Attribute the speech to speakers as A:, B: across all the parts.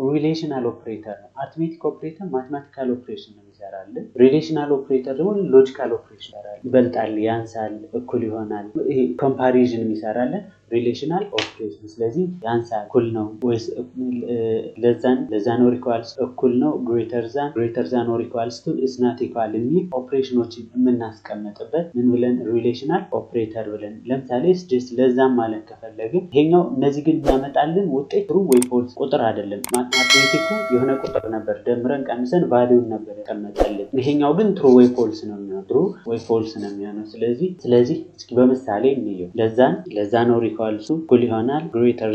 A: ሪሌሽናል ኦፕሬተር ነው። አርትሜቲክ ኦፕሬተር ማቴማቲካል ኦፕሬሽን ነው ይሰራልን። ሪሌሽናል ኦፕሬተር ደግሞ ሎጂካል ኦፕሬሽን ይሰራል። ይበልጣል፣ ያንሳል፣ እኩል ይሆናል፣ ይሄ ኮምፓሪዥን ይሰራልን ሪሌሽናል ኦፕሬሽን። ስለዚህ ያንሳል፣ እኩል ነው ወይስ ለዛን ኦር ኢኳልስ እኩል ነው፣ ግሬተር ዛን ኦር ኢኳልስ ቱ ኢዝ ናት ኢኳል የሚል ኦፕሬሽኖችን የምናስቀምጥበት ምን ብለን ሪሌሽናል ኦፕሬተር ብለን። ለምሳሌ ጀስት ለዛም ማለት ከፈለግን ይሄኛው እነዚህ ግን የሚያመጣልን ውጤት ትሩ ወይ ፎልስ ቁጥር አይደለም። ማትማቲኩ የሆነ ቁጥር ነበር ደምረን ቀንሰን ቫልዩን ነበር ያስቀመጠልን። ይሄኛው ግን ትሩ ወይ ፎልስ ነው የሚሆነው፣ ትሩ ወይ ፎልስ ነው የሚሆነው። ስለዚህ እስኪ በምሳሌ እንየው። ለዛን ኦር ኢኳልስ ቱ እኩል ይሆናል፣ ግሬተር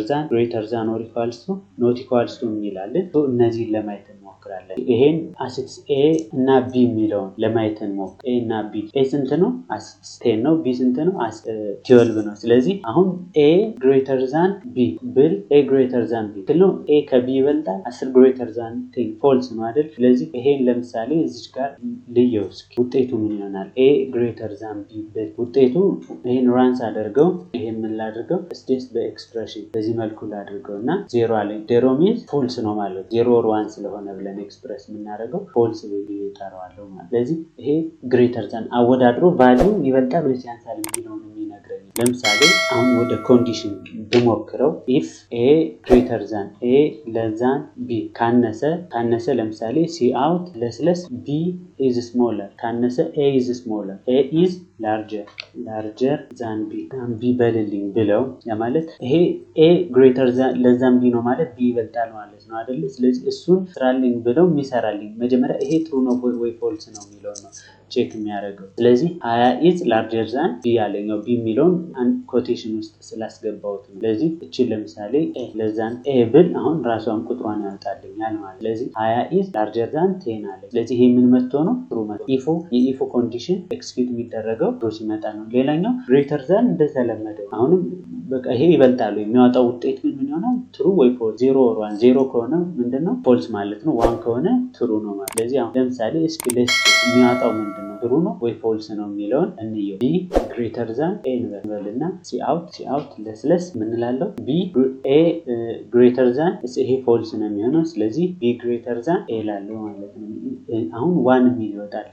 A: ዛን ኦር ኢኳልስ ቱ ኖት ኢኳልስ ቱ እንላለን። እነዚህን ለማየት እንሞክራለን። ይሄን አሲክስ ኤ እና ቢ የሚለውን ለማየት እንሞክር። ኤ እና ቢ፣ ኤ ስንት ነው? 10 ነው። ቢ ስንት ነው? 12 ነው። ስለዚህ አሁን ኤ ግሬተር ዛን ቢ ብል ኤ ግሬተር ዛን ቢ ነው። ኤ ከቢ ይበልጣል፣ 10 ግሬተር ዛን 10 ፎልስ ነው አይደል? ስለዚህ ይሄን ለምሳሌ እዚች ጋር ልየው እስኪ ውጤቱ ምን ይሆናል? ኤ ግሬተር ዛን ቢ ብል ውጤቱ ይሄን ራንስ አድርገው ይሄን ምን ላድርገው? ስቴስ በኤክስፕሬሽን በዚህ መልኩ ላድርገው እና ዜሮ አለኝ። ዜሮ ሚንስ ፎልስ ነው ማለት ዜሮ ኦር ዋን ስለሆነ ብለን ኤክስፕሬስ የምናደርገው ፎልስ ብዬ እጠራዋለሁ ማለት። ስለዚህ ይሄ ግሬተር ዛን አወዳድሮ ቫልዩ ይበልጣል ወይስ ያንሳል የሚለውን የሚነግረኝ። ለምሳሌ አሁን ወደ ኮንዲሽን ብሞክረው ኢፍ ኤ ግሬተር ዛን ኤ ለዛን ቢ ካነሰ ለምሳሌ ሲ አውት ለስለስ ቢ ኢዝ ስሞለር ካነሰ ኤ ኢዝ ስሞለር ኤ ኢዝ ላርጀር ዛን ቢ በልልኝ ብለው ያ ማለት ይሄ ኤ ግሬተር ዛን ለዛን ቢ ነው ማለት ቢ ይበልጣል ማለት ነው አይደል? ስለዚህ እሱን ስራልኝ ብለው የሚሰራልኝ መጀመሪያ ይሄ ትሩ ነው ወይ ፎልስ ነው የሚለው ነው ቼክ የሚያደርገው። ስለዚህ 20 ኢዝ ላርጀር ዛን ቢ ያለኛው ቢ የሚለውን ኮቴሽን ውስጥ ስላስገባሁት ነው። ስለዚህ እቺ ለምሳሌ ለዛን ኤ ብል አሁን ራሷን ቁጥሯን ያወጣልኛል ማለት። ስለዚህ 20 ኢዝ ላርጀር ዛን 10 አለ። ስለዚህ ይሄ ምን መጥቶ ነው? ትሩ መጥቶ የኢፎ ኮንዲሽን ኤክስኪዩት የሚደረገው ትሩ ሲመጣ ነው። ሌላኛው ግሬተር ዛን እንደተለመደው አሁንም በቃ ይሄ ይበልጣል የሚያወጣው ውጤት ምን ይሆናል? ትሩ ወይ ፎልስ። 0 ኦር 1 0 ከሆነ ምንድነው? ፎልስ ማለት ነው። 1 ከሆነ ትሩ ነው ማለት። ስለዚህ አሁን ለምሳሌ እስኪ የሚያወጣው ምንድነው? ትሩ ነው ወይ ፎልስ ነው የሚለውን እንየው። ቢ ግሬተር ዛን ኤ እንበልና ሲ አውት ለስለስ ምን እላለሁ? ቢ ኤ ግሬተር ዛን ይሄ ፎልስ ነው የሚሆነው። ስለዚህ ቢ ግሬተር ዛን ኤ ላለው ማለት ነው። አሁን ዋን የሚል ይወጣል።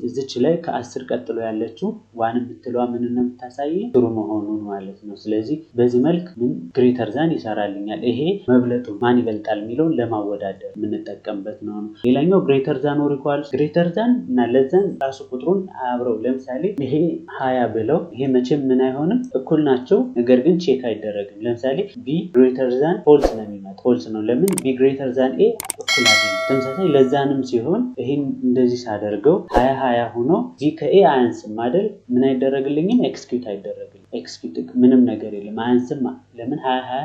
A: እዚች ላይ ከ10 ቀጥሎ ያለችው ዋን የምትለዋ ምን ነው የምታሳየው? ትሩ መሆኑን ማለት ነው። ስለዚህ በዚህ መልክ ምን ግሬተር ዛን ይሰራልኛል። ይሄ መብለጡ ማን ይበልጣል የሚለውን ለማወዳደር የምንጠቀምበት ነው። ሌላኛው ግሬተር ዛን ኦር ኢኳልስ ግሬተር ዛን እና ለዛን ራሱ ቁጥሩን አብረው ለምሳሌ ይሄ 20 ብለው ይሄ መቼም ምን አይሆንም እኩል ናቸው፣ ነገር ግን ቼክ አይደረግም። ለምሳሌ ቢ ግሬተር ዛን ፎልስ ነው የሚመጣው። ፎልስ ነው ለምን? ቢ ግሬተር ዛን ኤ እኩል አይደለም። ተመሳሳይ ለዛንም ሲሆን ይሄን እንደዚህ ሳደርገው 20 ሆኖ ቢ ከኤ አያንስም አይደል? ምን አይደረግልኝም? ኤክስኪዩት አይደረግልኝ። ኤክስኪዩት ምንም ነገር የለም አያንስም። ለምን? 20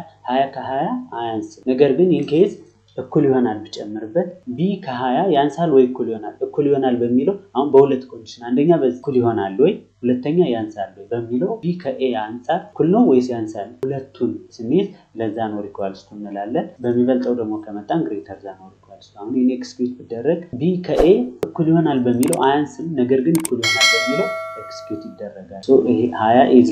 A: ከ20 አያንስም። ነገር ግን ኢንኬዝ እኩል ይሆናል ብጨምርበት ቢ ከ20 ያንሳል ወይ እኩል ይሆናል? እኩል ይሆናል በሚለው አሁን በሁለት ኮንዲሽን አንደኛ በዚህ እኩል ይሆናል ወይ፣ ሁለተኛ ያንሳል ወይ በሚለው ቢ ከኤ አንጻር እኩል ነው ወይስ ያንሳል? ሁለቱን ስንይዝ ለዛን ኦር ኢኳልስ ቱ እንላለን። በሚበልጠው ደግሞ ከመጣን ግሬተር ዛን ኦር ኢኳልስ ቱ። አሁን ኤክስኪዩት ቢደረግ ቢ ከኤ እኩል ይሆናል በሚለው አያንስም፣ ነገር ግን እኩል ይሆናል በሚለው ኤክስኪዩት ይደረጋል። ይሄ 20 ኢዝ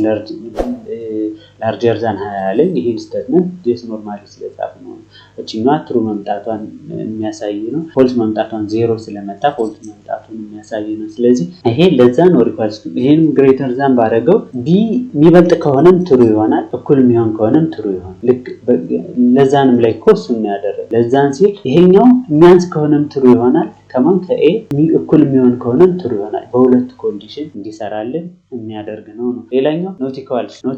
A: ላርጀር ዛን 20 ያለኝ ይሄን ስቴትመንት ጀስት ኖርማሊ ስለጻፍ ነው። እቺኛዋ ትሩ መምጣቷን የሚያሳይ ነው። ፎልስ መምጣቷን 0 ስለመጣ ፎልስ መምጣቱን የሚያሳይ ነው። ስለዚህ ይሄ ለዛን ኦር ኢኳልስ ቱ ይሄን ግሬተር ዛን ባረገው ቢ የሚበልጥ ከሆነም ትሩ ይሆናል፣ እኩል የሚሆን ከሆነም ትሩ ይሆናል። ልክ ለዛንም ላይ ኮስ የሚያደርግ ለዛን ሲል ይሄኛው የሚያንስ ከሆነም ትሩ ይሆናል፣ ከማን ከኤ እኩል የሚሆን ከሆነም ትሩ ይሆናል። በሁለት ኮንዲሽን እንዲሰራልን የሚያደርግ ነው። ሌላኛው ኖት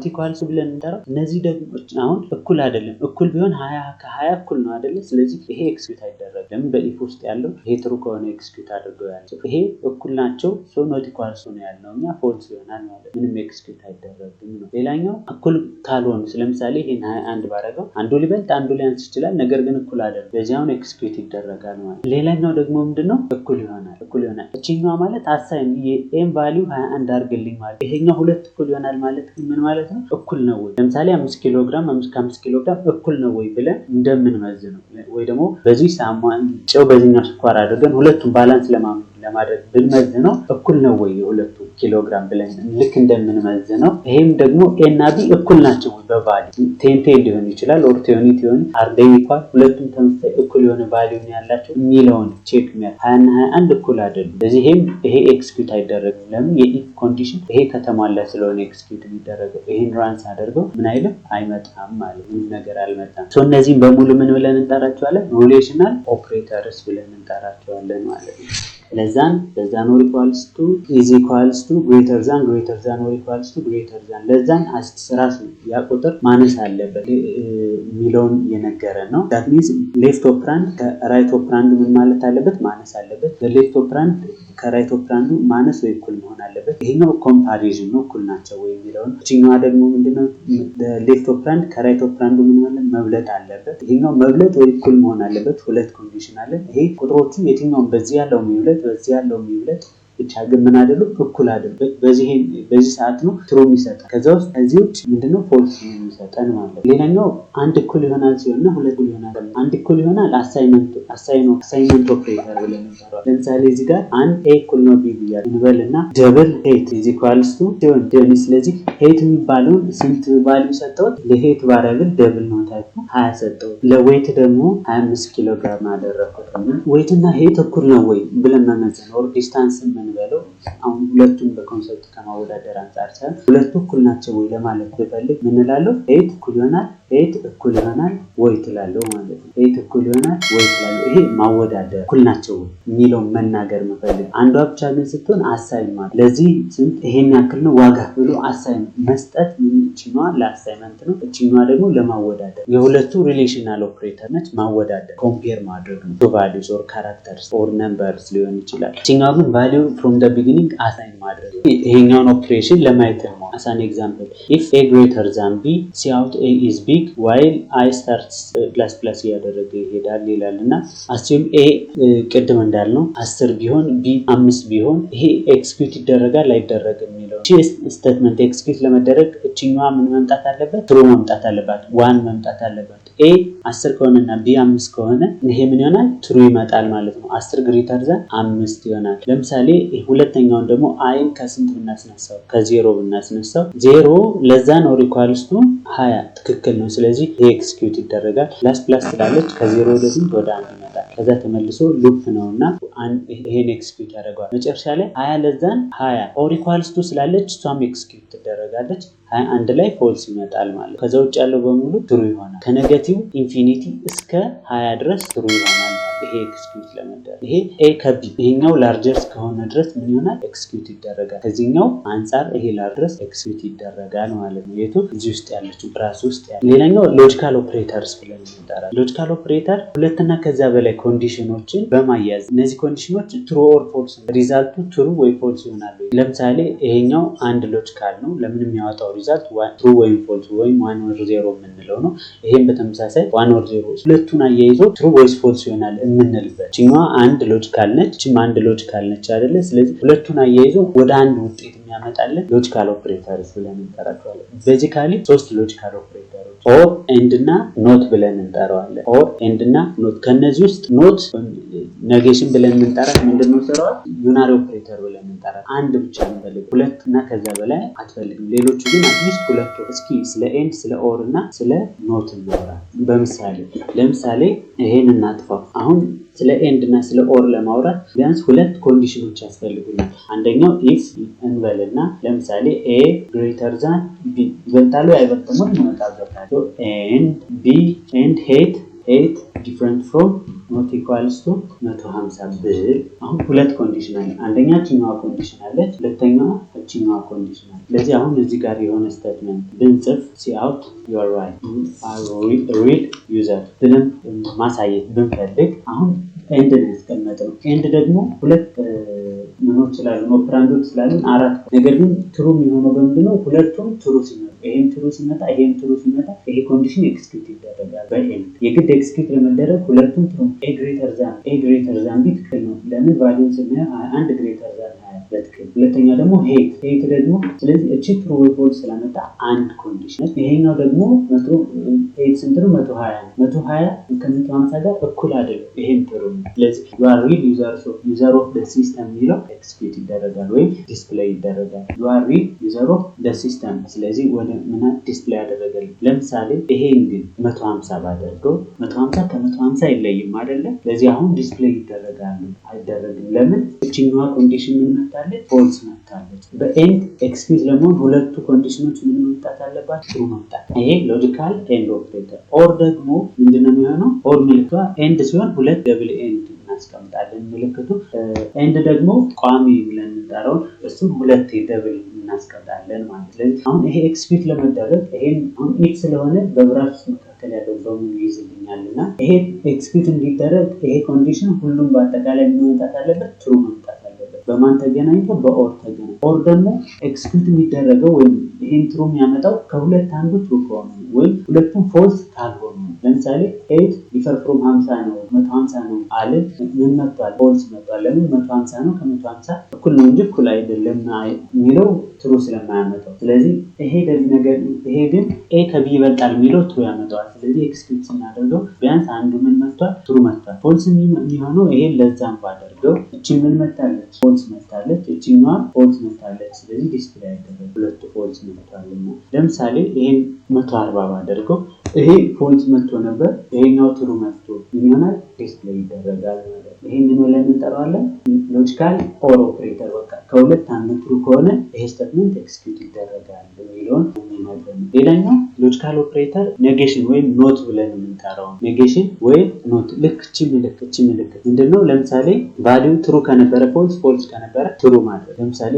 A: ኢኳልስ ብለን እንጠራው። እነዚህ ደግሞ አሁን እኩል አይደለም። እኩል ቢሆን 20 ከ20 እኩል ነው አይደለ? ስለዚህ ይሄ ኤክስኪዩት አይደረግም። በኢፍ ውስጥ ያለው ይሄ ትሩ ከሆነ ኤክስኪዩት አድርገው ያለው ይሄ እኩል ናቸው። ኖት ኢኳልስ ነው ያልነው እኛ ፎልስ ይሆናል ማለት ምንም ኤክስኪዩት አይደረግም ነው። ሌላኛው እኩል ካልሆኑ ለምሳሌ ይሄን 21 ባረገው አንዱ ሊበልጥ አንዱ ሊያንስ ይችላል፣ ነገር ግን እኩል አይደለም። በዚያውን ኤክስኪዩት ይደረጋል ማለት። ሌላኛው ደግሞ ምንድነው? እኩል ይሆናል። እቺኛዋ ማለት አሳይን የኤም ቫልዩ 21 አድርግልኝ ማለት ይሄኛው ሁለት እኩል ይሆናል ማለት ምን ማለት ነው? እኩል ነው ወይ? ለምሳሌ 5 ኪሎ ግራም 5 ኪሎ ግራም እኩል ነው ወይ ብለን እንደምንመዝነው ወይ ደግሞ በዚህ ሳሙን ጨው በዚህኛው ስኳር አድርገን ሁለቱም ባላንስ ለማድረግ ብንመዝነው እኩል ነው ወይ የሁለቱ ኪሎግራም ብለን ልክ እንደምንመዝነው ይሄም ደግሞ ኤ እና ቢ እኩል ናቸው በቫልዩ 10 ሊሆን ይችላል ኦር 20 ሊሆን አርዴ ይኳል ሁለቱም ተመሳሳይ እኩል የሆነ ቫልዩ ነው ያላቸው የሚለውን ቼክ የሚያደርግ 20 እና 21 እኩል አይደሉም። ስለዚህ ይሄ ኤክስኪዩት አይደረግም። ለምን የኢፍ ኮንዲሽን ይሄ ከተሟላ ስለሆነ ኤክስኪዩት የሚደረገው ይሄን ራንስ አድርገው ምን አይልም አይመጣም ማለት ምንም ነገር አልመጣም። ሶ እነዚህም በሙሉ ምን ብለን እንጠራቸዋለን? ሪሌሽናል ኦፕሬተርስ ብለን እንጠራቸዋለን ማለት ነው። ለዛን ኦር ኢኳልስ ቱ ኢዝ ኢኳልስ ቱ ግሬተር ዛን ኦር ኢኳልስ ቱ ግሬተር ዛን ለዛን ራሱ ያ ቁጥር ማነስ አለበት የሚለውን የነገረን ነው። ዳት ሚንስ ሌፍት ኦፕራንድ ከራይት ኦፕራንድ ምን ማለት አለበት? ማነስ አለበት። በሌፍት ኦፕራንድ ከራይት ኦፕራንዱ ማነስ ወይ እኩል መሆን አለበት። ይሄኛው ኮምፓሪዥን ነው እኩል ናቸው ወይ የሚለውን። እቺኛዋ ደግሞ ምንድነው? ሌፍት ኦፕራንድ ከራይት ኦፕራንዱ ምን ማለት መብለጥ አለበት። ይሄኛው መብለጥ ወይ እኩል መሆን አለበት። ሁለት ኮንዲሽን አለ። ይሄ ቁጥሮቹ የትኛውም በዚህ ያለው የሚብለጥ በዚህ ያለው የሚብለጥ ብቻ ግን ምን አይደለም እኩል አይደለም። በዚህ ሰዓት ነው ትሩ የሚሰጠን። ከዚህ ውጭ ምንድነው ፎልስ የሚሰጠን ማለት ነው። ሌላኛው አንድ እኩል ይሆናል ሲሆንና ሁለት እኩል ይሆናል። አንድ እኩል ይሆናል አሳይመንት ኦፕሬተር ብለን እንጠራዋለን። ለምሳሌ እዚህ ጋር አንድ ኤ እኩል ነው ቢ ብያለሁ እንበልና ደብል ሄት ኢዝ ኢኳልስ ቱ ሲሆን ደብል ስለዚህ ሄት የሚባለውን ስንት ቫልዩ ሰጠሁት? ለሄት ቫሪያብል ደብል ነው ታይፑ 20 ሰጠሁት። ለዌት ደግሞ 25 ኪሎ ግራም አደረኩት። ዌት እና ሄት እኩል ነው ወይ ብለን መመዘን ኦር ዲስታንስ ምንበለው አሁን ሁለቱን በኮንሰፕት ከማወዳደር አንፃር ሳይሆን ሁለቱ እኩል ናቸው ወይ ለማለት ብፈልግ ምን እላለሁ? ሄት እኩል ይሆናል ወይ ትላለሁ ማለት ነው። ሄት እኩል ይሆናል ወይ ትላለሁ። ይሄ ማወዳደር እኩል ናቸው የሚለውን መናገር መፈልግ። አንዷ ብቻ ግን ስትሆን አሳይን ማለት ለዚህ ስንት ይሄን ያክል ነው ዋጋ ብሎ አሳይን መስጠት እቺኛዋ ለአሳይመንት ነው፣ እቺኛዋ ደግሞ ለማወዳደር። የሁለቱ ሪሌሽናል ኦፕሬተር ነች። ማወዳደር ኮምፔር ማድረግ ነው። ቫልዩስ ኦር ካራክተርስ ኦር ነምበርስ ሊሆን ይችላል። እቺኛዋ ግን ቫልዩ from the beginning አሳይን ማድረግ። ይሄኛውን ኦፕሬሽን ለማየት ነው። as an example if a greater than b see out a is big while I starts plus ያደረገ ይሄዳል ይላልና assume a ቅድም እንዳልነው 10 ቢሆን b 5 ቢሆን ይሄ ኤክስኪዩት ይደረጋል አይደረግም የሚለው ስቴትመንት ኤክስኪዩት ለመደረግ እቺኛዋ ምን መምጣት አለበት? ትሩ መምጣት አለበት። 1 መምጣት አለበት። a 10 ከሆነና b 5 ከሆነ ይሄ ምን ይሆናል? ትሩ ይመጣል ማለት ነው። 10 ግሬተር ዛን 5 ይሆናል። ለምሳሌ ሁለተኛውን ደግሞ አይን ከስንት ብናስነሳው? ከዜሮ ብናስነሳው 0 ለዛን ኦር ኢኳልስ ቱ 20 ትክክል ነው። ስለዚህ ይሄ ኤክስኪዩት ይደረጋል። ፕላስ ስላለች ከዜሮ ወደ 1 ይመጣል። ከዛ ተመልሶ ሉፕ ነውና ይሄን ኤክስኪዩት ያደርጋል። መጨረሻ ላይ 20 ለዛን 20 ኦር ኢኳልስ ቱ ስላለች እሷም ኤክስኪዩት ትደረጋለች። 21 ላይ ፎልስ ይመጣል ማለት። ከዛ ውጭ ያለው በሙሉ ትሩ ይሆናል። ከኔጌቲቭ ኢንፊኒቲ እስከ 20 ድረስ ትሩ ይሆናል። ይሄ ኤክስኪዩት ለመደረግ ይሄ ኤ ከቢ ይሄኛው ላርጀር ከሆነ ድረስ ምን ይሆናል? ኤክስኪዩት ይደረጋል። ከዚህኛው አንፃር ይሄ ላርጀር ኤክስኪዩት ይደረጋል ማለት ነው። የቱ እዚህ ውስጥ ያለችው ብራስ ውስጥ ያለ። ሌላኛው ሎጂካል ኦፕሬተርስ ብለን እንጠራለን። ሎጂካል ኦፕሬተር ሁለትና ከዛ በላይ ኮንዲሽኖችን በማያዝ እነዚህ ኮንዲሽኖች ትሩ ኦር ፎልስ ሪዛልቱ ትሩ ወይ ፎልስ ይሆናሉ። ለምሳሌ ይሄኛው አንድ ሎጂካል ነው። ለምን የሚያወጣው ሪዛልት ትሩ ወይም ፎልስ ወይም 1 ኦር 0 የምንለው ነው። ይሄን በተመሳሳይ 1 ኦር 0 ሁለቱን አያይዞ ትሩ ወይስ ፎልስ ይሆናል የምንልበት። እቺኛዋ አንድ ሎጂካል ነች፣ እቺም አንድ ሎጂካል ነች አይደለ? ስለዚህ ሁለቱን አያይዞ ወደ አንድ ውጤት የሚያመጣልን ሎጂካል ኦፕሬተርስ ብለን እንጠራቸዋለን። ቤዚካሊ 3 ሎጂካል ኦፕሬተሮች ኦር ኤንድ እና ኖት ብለን እንጠራዋለን። ኦር ኤንድ እና ኖት። ከነዚህ ውስጥ ኖት ኔጌሽን ብለን እንጠራት ምንድነው ስራዋ? ዩናሪ ኦፕሬተር ብለን እንጠራት። አንድ ብቻ እንፈልግ፣ ሁለት እና ከዛ በላይ አትፈልግም። ሌሎቹ ግን አትሊስት ሁለት። እስኪ ስለ ኤንድ ስለ ኦር እና ስለ ኖት እናወራ በምሳሌ። ለምሳሌ ይሄን እናጥፋው። አሁን ስለ ኤንድ እና ስለ ኦር ለማውራት ቢያንስ ሁለት ኮንዲሽኖች ያስፈልጉናል። አንደኛው ኢፍ እንበልና ለምሳሌ ኤ ግሬተር ዛን ቢ ይበልጣሉ አይበልጥም እንመጣበታለን። ኤንድ ቢ ኤንድ ሄት ዲፍረንት ፍሮም ኖት ኢኳልስ ቱ 150 ብል አሁን ሁለት ኮንዲሽን አለ። አንደኛ እቺኛዋ ኮንዲሽን አለች፣ ሁለተኛዋ እቺኛዋ ኮንዲሽን አለች። ስለዚህ አሁን እዚህ ጋር የሆነ ስቴትመንት ብንጽፍ see out you are right real user ብለን ማሳየት ብንፈልግ አሁን ኤንድ ነው ያስቀመጠው። ኤንድ ደግሞ ሁለት ምኖች ስላሉ ኦፕራንዶች ስላሉ 4። ነገር ግን ትሩ የሚሆነው በምንድነው? ሁለቱም ትሩ ሲመጣ ይሄን ትሩ ሲመጣ ይሄን ትሩ ሲመጣ ይሄ ኮንዲሽን ኤክስኪዩት ይደረጋል በኤንድ። የግድ ኤክስኪዩት ለመደረግ ሁለቱም ትሩ ኤ ግሬተር ዛን ቢ ትክክል ነው። ለምን ቫልዩን ስናየው 1 ግሬተር ዛን 20 በትክክል። ሁለተኛ ደግሞ ሄት ደግሞ ስለዚህ እቺ ትሩ ወይ ፎልስ ስላመጣ አንድ ኮንዲሽን። ይሄኛው ደግሞ ሄት ስንት ነው? 120 ነው። 120 ከ150 ጋር እኩል አይደለም። ይሄም ትሩ ነው። ስለዚህ you are real user of the system የሚለው ኤክስኪዩት ይደረጋል ወይም ዲስፕሌይ ይደረጋል። you are real user of the system ስለዚህ ወደ ምን ዲስፕሌይ ያደረጋል። ለምሳሌ ይሄን ግን 150 ባደርገው 150 ከ150 አይለይም አይደለ? ስለዚህ አሁን ዲስፕሌይ ይደረጋል አይደረግም። ለምን? እቺኛዋ ኮንዲሽን ምን መጣለች? ፎልስ መጣለች። በኤንድ ኤክስኪዩት ለመሆን ሁለቱ ኮንዲሽኖች ምን መምጣት አለባቸው? ትሩ መምጣት። ይሄ ሎጂካል ኤንድ ኦፕሬተር። ኦር ደግሞ ምንድነው የሚሆነው? ኦር ምልክቷ ኤንድ ሲሆን ሁለት ደብል ኤንድ እናስቀምጣለን ምልክቱ። ኤንድ ደግሞ ቋሚ ብለን እንጠራውን እሱን ሁለት ደብል እናስቀምጣለን ማለት። ስለዚህ አሁን ይሄ ኤክስኪዩት ለመደረግ ይሄን አሁን ኢፍ ስለሆነ በብራኬት መካከል ያለው በሙሉ ይይዝልኛልና ይሄ ኤክስኪዩት እንዲደረግ ይሄ ኮንዲሽን ሁሉም በአጠቃላይ መምጣት አለበት፣ ትሩ መምጣት አለበት። በማን ተገናኝቶ? በኦር ተገናኝቶ። ኦር ደግሞ ኤክስኪዩት የሚደረገው ወይም ይሄን ትሩ የሚያመጣው ከሁለት አንዱ ትሩ ከሆነ ወይም ሁለቱም ፎልስ ካልሆኑ። ለምሳሌ 8 ዲፈር ፍሮም 50 ነው 150 ነው አለ ምን መጥቷል? ፎልስ መጥቷል። ለምን? 150 ነው ከ150 እኩል ነው እንጂ እኩል አይደለም የሚለው ትሩ ስለማያመጣው። ስለዚህ ይሄ ነገር ይሄ ግን ኤ ከቢ ይበልጣል የሚለው ትሩ ያመጣዋል። ስለዚህ ኤክስኪዩት ስናደርገው ቢያንስ አንዱ ምን መጥቷል? ትሩ መጥቷል። ፎልስ የሚሆነው ይሄ ለዛም ባደርገው እቺ ምን መጣለች? ፎልስ መጣለች። እቺኛዋ ፎልስ መጣለች። ስለዚህ ዲስፕሌይ ያደረገ ሁለቱ ፎልስ መጥቷልና ለምሳሌ ይሄን 140 ባደርገው ይሄ ፎልስ መጥቶ ነበር፣ ይሄኛው ትሩ መጥቶ ምን ይሆናል? ዲስፕሌይ ይደረጋል ማለት ነው። ይሄን ምን ብለን እንጠራዋለን? ሎጂካል ኦር ኦፕሬተር። በቃ ከሁለት አንዱ ትሩ ከሆነ ይሄ ስቴትመንት ኤክስኪዩት ይደረጋል የሚለውን የሚነግረን። ሌላኛው ሎጂካል ኦፕሬተር ኔጌሽን ወይም ኖት ብለን የምንጠራው ኔጌሽን ወይም ኖት። ልክ እቺ ምልክት ምንድነው? ለምሳሌ ቫልዩ ትሩ ከነበረ ፎልስ ከነበረ ትሩ ማድረግ። ለምሳሌ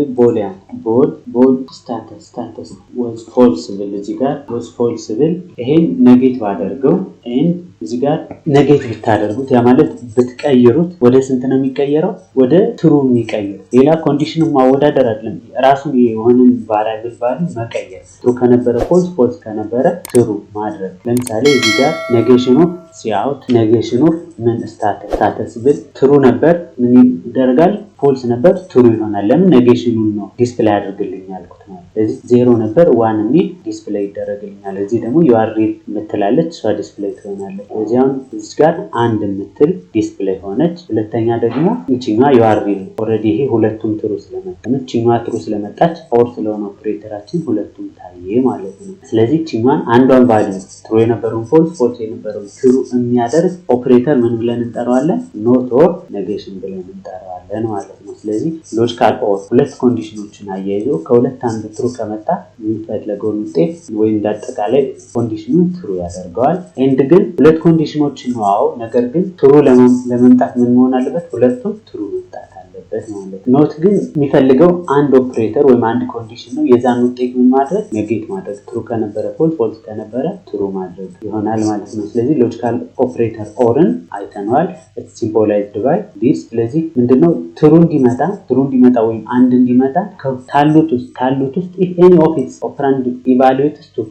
A: ቦል ስታተስ was false ብል እዚህ ጋር was false ብል ይሄን ኔጌት ባደርገው ኤንድ እዚህ ጋር ኔጌት ብታደርጉት ያ ማለት ብትቀይሩት ወደ ስንት ነው የሚቀየረው? ወደ ትሩ የሚቀየር። ሌላ ኮንዲሽኑ ማወዳደር አይደለም፣ ራሱ የሆነን ቫሪያብል ቫልዩ መቀየር። ትሩ ከነበረ ፎልስ ከነበረ ትሩ ማድረግ። ለምሳሌ እዚህ ጋር ኔጌሽኑ ሲአውት ኔጌሽኑ ምን ስታተስ ብል ትሩ ነበር ምን ይደረጋል? ፎልስ ነበር ትሩ ይሆናል። ለምን? ኔጌሽኑን ነው ዲስፕሌይ አድርግልኝ ያልኩት ነው። ስለዚህ 0 ነበር 1 የሚል ዲስፕሌይ ይደረግልኛል። እዚህ ደግሞ you are real የምትላለች እሷ ዲስፕሌይ ትሆናለች። ስለዚህ አሁን እዚህ ጋር አንድ የምትል ዲስፕሌይ ሆነች። ሁለተኛ ደግሞ እቺኛዋ you are real ኦሬዲ ይሄ ሁለቱም ትሩ ስለመጣ እቺኛዋ ትሩ ስለመጣች ኦር ስለሆነ ኦፕሬተራችን ሁለቱም ታየ ማለት ነው። ስለዚህ እቺኛዋን አንዷን ቫልዩ ትሩ የነበረውን ፎልስ የነበረውን ትሩ የሚያደርግ ኦፕሬተር ምን ብለን እንጠራዋለን? ኖት ኦር ኔጌሽን ብለን እንጠራዋለን ማለት ነው። ስለዚህ ሎጂካል ኦር ሁለት ኮንዲሽኖችን አያይዞ ከሁለት አንዱ ትሩ ከመጣ የሚፈለገውን ውጤት ወይም እንዳጠቃላይ ኮንዲሽኑን ትሩ ያደርገዋል። ኤንድ ግን ሁለት ኮንዲሽኖችን ነው። ነገር ግን ትሩ ለመምጣት ምን መሆን አለበት? ሁለቱም ትሩ መምጣት አለበት ማለት ነው። ኖት ግን የሚፈልገው አንድ ኦፕሬተር ወይም አንድ ኮንዲሽን ነው። የዛን ውጤት ምን ማድረግ? ኔጌት ማድረግ። ትሩ ከነበረ ፎልስ ከነበረ ትሩ ማድረግ ይሆናል ማለት ነው። ስለዚህ ሎጂካል ኦፕሬተር ኦርን አይተነዋል። ሲምቦላይዝድ ባይ ዲስ። ስለዚህ ምንድነው? ትሩ እንዲመጣ ወይም አንድ እንዲመጣ ካሉት ውስጥ if any of its operand evaluates to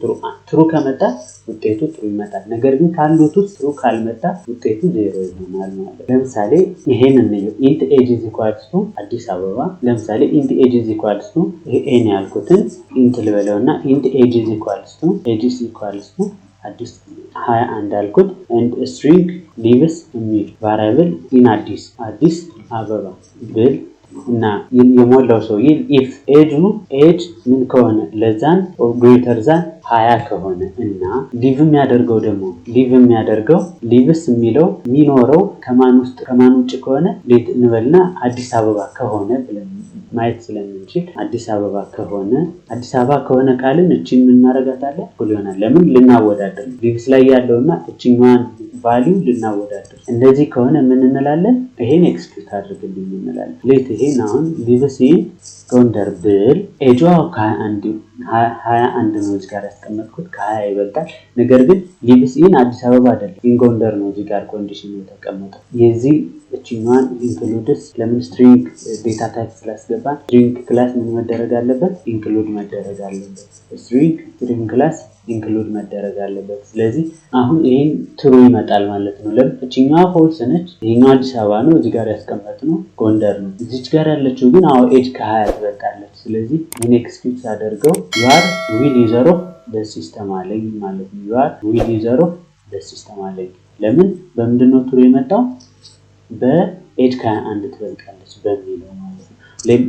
A: true ከመጣ ውጤቱ ትሩ ይመጣል። ነገር ግን ካሉት ውስጥ ትሩ ካልመጣ ውጤቱ 0 ይሆናል ማለት ነው። ለምሳሌ ይሄን እንየው። int age is equals to አዲስ አበባ። ለምሳሌ int age is equals to ይሄን ያልኩትን int ልበለውና int age is equals to አዲስ 21 አልኩት and string lives የሚል variable in አዲስ አበባ ብል እና የሞላው ሰው if age ምን ከሆነ ለዛን or greater than 20 ከሆነ እና live የሚያደርገው lives የሚለው የሚኖረው ከማን ውጭ ከሆነ ሌት እንበልና አዲስ አበባ ከሆነ ብለን ማየት ስለምንችል አዲስ አበባ ከሆነ ካልን እቺን ምን እናረጋታለን? እኩል ይሆናል። ለምን? ልናወዳደር lives ላይ ያለውና እቺኛዋን ቫልዩ ልናወዳደር። እንደዚህ ከሆነ ምን እንላለን? ይሄን ኤክስኪዩት አድርግልኝ እንላለን። ሌት ይሄን አሁን lives in ጎንደር ብል ኤጇ ከ21 ነው እዚህ ጋር ያስቀመጥኩት ከ20 ይበልጣል። ነገር ግን lives in አዲስ አበባ አይደለም in ጎንደር ነው እዚህ ጋር ኮንዲሽኑ የተቀመጠው። የዚህ እቺኛዋን ኢንክሉድስ ለምን string data type ስላስገባን string class ምን መደረግ አለበት? ኢንክሉድ መደረግ አለበት። string class ኢንክሉድ መደረግ አለበት። ስለዚህ አሁን ይሄን ትሩ ይመጣል ማለት ነው። ለምንችኛዋ ፎልስ ነች። ይሄኛው አዲስ አበባ ነው፣ እዚህ ጋር ያስቀመጥነው ጎንደር ነው። እዚች ጋር ያለችው ግን አዎ ኤጅ ከ20 ትበልጣለች። ስለዚህ ምን ኤክስኪዩት አደርገው you are will user of the system አለኝ ማለት ነው። you are will user of the system አለኝ። ለምን በምንድነው ትሩ የመጣው? በኤጅ ከ21 ትበልጣለች በሚለው ማለት ነው።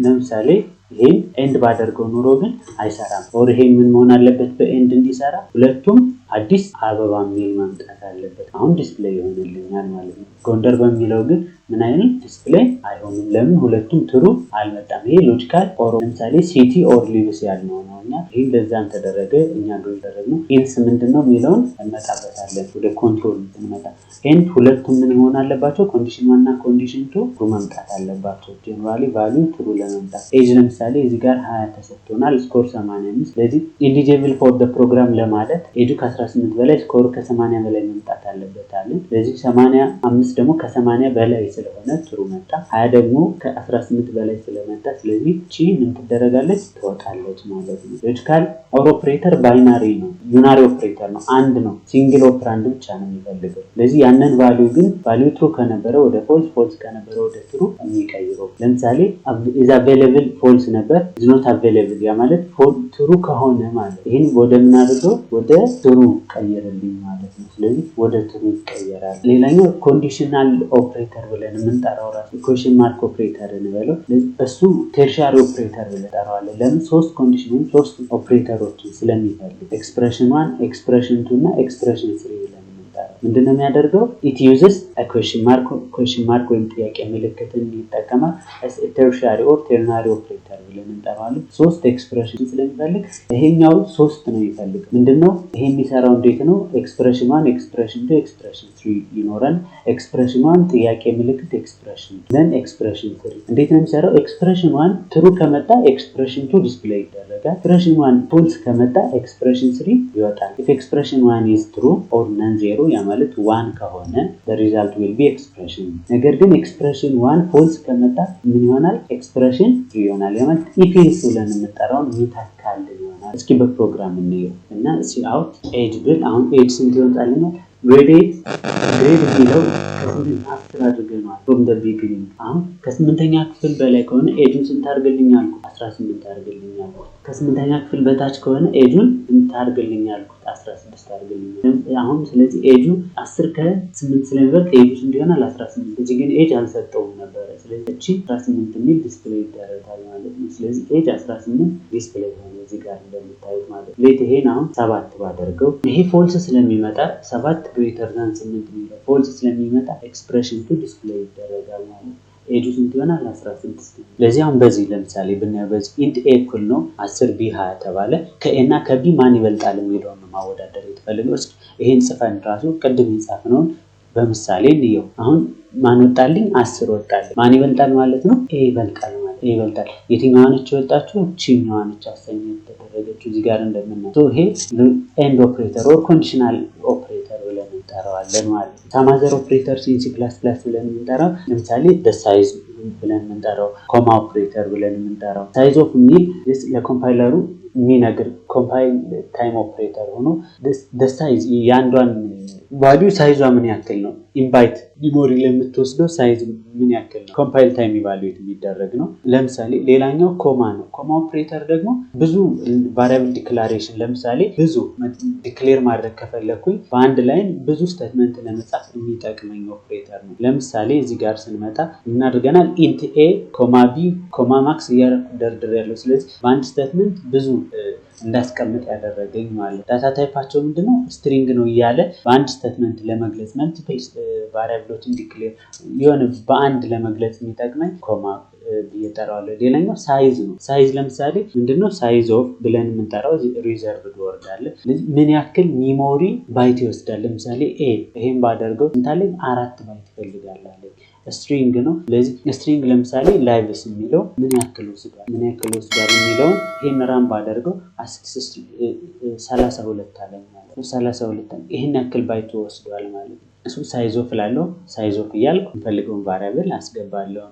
A: ለምሳሌ ይሄን ኤንድ ባደርገው ኑሮ ግን አይሰራም። ኦር ይሄ ምን መሆን አለበት? በኤንድ እንዲሰራ ሁለቱም አዲስ አበባ ሚል መምጣት አለበት። አሁን ዲስፕሌይ ይሆንልኛል ማለት ነው። ጎንደር በሚለው ግን ምን አይነት ዲስፕሌይ አይሆንም። ለምን? ሁለቱም ትሩ አልመጣም። ይሄ ሎጂካል ኦር ለምሳሌ ሲቲ ኦር ሊቭስ ያልነው ነው። እኛ ይሄ ለዛን ተደረገ እኛ ዶ ያደረግነው ኢንስ ምንድነው የሚለውን እንመጣበታለን። ወደ ኮንትሮል እንመጣ። ኤንድ ሁለቱም ምን መሆን አለባቸው? ኮንዲሽን 1 እና ኮንዲሽን 2 ትሩ መምጣት አለባቸው። ጀነራሊ ቫልዩ ትሩ ለመምጣት ኤጅ ለምሳሌ እዚህ ጋር 20 ተሰጥቶናል፣ ስኮር 85። ስለዚህ ኢሊጂብል ፎር ዘ ፕሮግራም ለማለት ኤጁ ከ18 በላይ ስኮር ከ80 በላይ መምጣት አለበት አለ። ስለዚህ 85 ደግሞ ከ80 በላይ ስለሆነ ትሩ መጣ። 20 ደግሞ ከ18 በላይ ስለመጣ ስለዚህ ቺ ምን ትደረጋለች? ትወጣለች ማለት ነው። ሎጂካል ኦር ኦፕሬተር ባይናሪ ነው፣ ዩናሪ ኦፕሬተር ነው፣ አንድ ነው፣ ሲንግል ኦፕራንድ ብቻ ነው የሚፈልገው። ስለዚህ ያንን ቫልዩ ግን ቫልዩ ትሩ ከነበረ ወደ ፎልስ፣ ፎልስ ከነበረ ወደ ትሩ የሚቀይረው። ለምሳሌ is available ፎልስ ነበር is not available ያ ማለት ትሩ ከሆነ ማለት ይሄን ወደ ምን አድርገው ወደ ትሩ ቀይርልኝ ማለት ነው። ስለዚህ ወደ ትሩ ይቀየራል። ሌላኛው ኮንዲሽናል ኦፕሬተር ብለን የምንጠራው ራሱ ኩዌስቸን ማርክ ኦፕሬተር እንበለው። ስለዚህ እሱ ቴርሻሪ ኦፕሬተር ብለን እንጠራዋለን። ለምን? ሶስት ኮንዲሽን ሶስት ኦፕሬተሮችን ስለሚፈልግ ኤክስፕሬሽን 1 ኤክስፕሬሽን 2 እና ኤክስፕሬሽን 3 ብለን ምንድነው የሚያደርገው? it uses a question mark ወይም ጥያቄ ምልክትን ይጠቀማል as a tertiary or ternary operator ብለን እንጠራዋለን። ሶስት ኤክስፕሬሽን ስለሚፈልግ ይሄኛው ሶስት ነው የሚፈልገው። ምንድነው ይሄ የሚሰራው? እንዴት ነው? ኤክስፕሬሽን 1 ኤክስፕሬሽን 2 ኤክስፕሬሽን 3 ይኖረን። ኤክስፕሬሽን 1 ጥያቄ ምልክት ኤክስፕሬሽን then ኤክስፕሬሽን 3 እንዴት ነው የሚሰራው? ኤክስፕሬሽን 1 ትሩ ከመጣ ኤክስፕሬሽን 2 ዲስፕሌይ ይደረጋል። ኤክስፕሬሽን 1 ፎልስ ከመጣ ኤክስፕሬሽን 3 ይወጣል። if expression 1 is true or non zero ያ ማለት 1 ከሆነ the result will be expression። ነገር ግን ኤክስፕሬሽን 1 ፎልስ ከመጣ ምን ይሆናል? ኤክስፕሬሽን 3 ይሆናል። ያ ማለት if is ብለን የምንጠራው የሚታካል ይሆናል። እስኪ በፕሮግራም እንየው እና እሺ አውት ኤጅ ብል አሁን ኤጅ ስንት ይወጣልኛል? ግሬድ የሚለው ከስምንት አስር አድርገናል from the beginning። አሁን ከስምንተኛ ክፍል በላይ ከሆነ ኤጁን ስንት አድርገልኛል? 18 አድርገልኛል። ከስምንተኛ ክፍል በታች ከሆነ ኤጁን ስንት አድርገልኛል? 16 አድርገልኛል። አሁን ስለዚህ ኤጁ 10 ከ8 ስለሚበልጥ ኤጁ ስንት ይሆናል? 18። እዚህ ግን ኤጅ አልሰጠውም ነበር። ስለዚህ እቺ 18 የሚል ዲስፕሌይ ይደረጋል ማለት ነው። ስለዚህ ኤጅ 18 ዲስፕሌይ ሆነ እዚህ ጋር እንደምታዩት ማለት ነው። ሌት ይሄን አሁን 7 ባደርገው ይሄ ፎልስ ስለሚመጣ 7 greater than 8 የሚለው ፎልስ ስለሚመጣ ኤክስፕሬሽን 2 ዲስፕሌይ ይደረጋል ማለት ነው። ኤጁ ስንት ይሆናል? 16። ለዚህ አሁን በዚህ ለምሳሌ ብናየው በዚህ ኢንት ኤ እኩል ነው 10 ቢ 20 ተባለ። ከኤ እና ከቢ ማን ይበልጣል የሚለውን ነው ማወዳደር የተፈለገው። እስኪ ይሄን ጽፈን ራሱ ቅድም የጻፍነውን በምሳሌ እንየው። አሁን ማን ወጣልኝ? 10 ወጣልኝ። ማን ይበልጣል ማለት ነው? ኤ ይበልጣል ማለት ኤ ይበልጣል። የትኛዋ ነች የወጣችው? እቺኛዋ ነች አሳይን የተደረገችው እዚህ ጋር እንደምናየው። ይሄ ኤንድ ኦፕሬተር ኦር ኮንዲሽናል ኦፕሬተር ብለን እንጠራዋለን ማለት ነው። ሳማዘር ኦፕሬተር ሲን ሲ++ ብለን እንጠራው። ለምሳሌ the size ብለን እንጠራው፣ ኮማ ኦፕሬተር ብለን እንጠራው። ሳይዝ ኦፍ ሚል ለኮምፓይለሩ የሚነግር ኮምፓይል ታይም ኦፕሬተር ሆኖ the size ያንዷን ቫልዩ ሳይዟ ምን ያክል ነው? ኢንባይት ሜሞሪ ለምትወስደው ሳይዝ ምን ያክል ነው? ኮምፓይል ታይም ኢቫሉዌት የሚደረግ ነው። ለምሳሌ ሌላኛው ኮማ ነው። ኮማ ኦፕሬተር ደግሞ ብዙ ቫሪያብል ዲክላሬሽን ለምሳሌ ብዙ ዲክሌር ማድረግ ከፈለኩኝ በአንድ ላይን ብዙ ስቴትመንት ለመጻፍ የሚጠቅመኝ ኦፕሬተር ነው። ለምሳሌ እዚህ ጋር ስንመጣ ምን አድርገናል? ኢንት ኤ ኮማ ቢ ኮማ ማክስ እያደረደረ ያለው። ስለዚህ በአንድ ስቴትመንት ብዙ እንዳስቀምጥ ያደረገኝ ማለት ዳታ ታይፓቸው ምንድነው? ስትሪንግ ነው እያለ በአንድ ስቴትመንት ለመግለጽ መልቲፕል ቫሪያብሎችን ዲክሌር የሆነ በአንድ ለመግለጽ የሚጠቅመኝ ኮማ ብየጠራዋለሁ። ሌላኛው ሳይዝ ነው። ሳይዝ ለምሳሌ ምንድነው? ሳይዝ ኦፍ ብለን የምንጠራው ሪዘርቭድ ወርድ አለ። ምን ያክል ሜሞሪ ባይት ይወስዳል? ለምሳሌ ኤ ይሄን ባደርገው እንታለኝ 4 ባይት ይፈልጋል። ስትሪንግ ነው። ስለዚህ ስትሪንግ ለምሳሌ ላይቭስ የሚለው ምን ያክል ወስዷል የሚለው ይሄን ራም ባደርገው 32 አለኝ ማለት ነው። 32 ይሄን ያክል ባይት ወስዷል ማለት ነው። እሱ ሳይዝ ኦፍ ላለው ሳይዝ ኦፍ እያልኩ የምፈልገውን ቫሪያብል አስገባለሁ።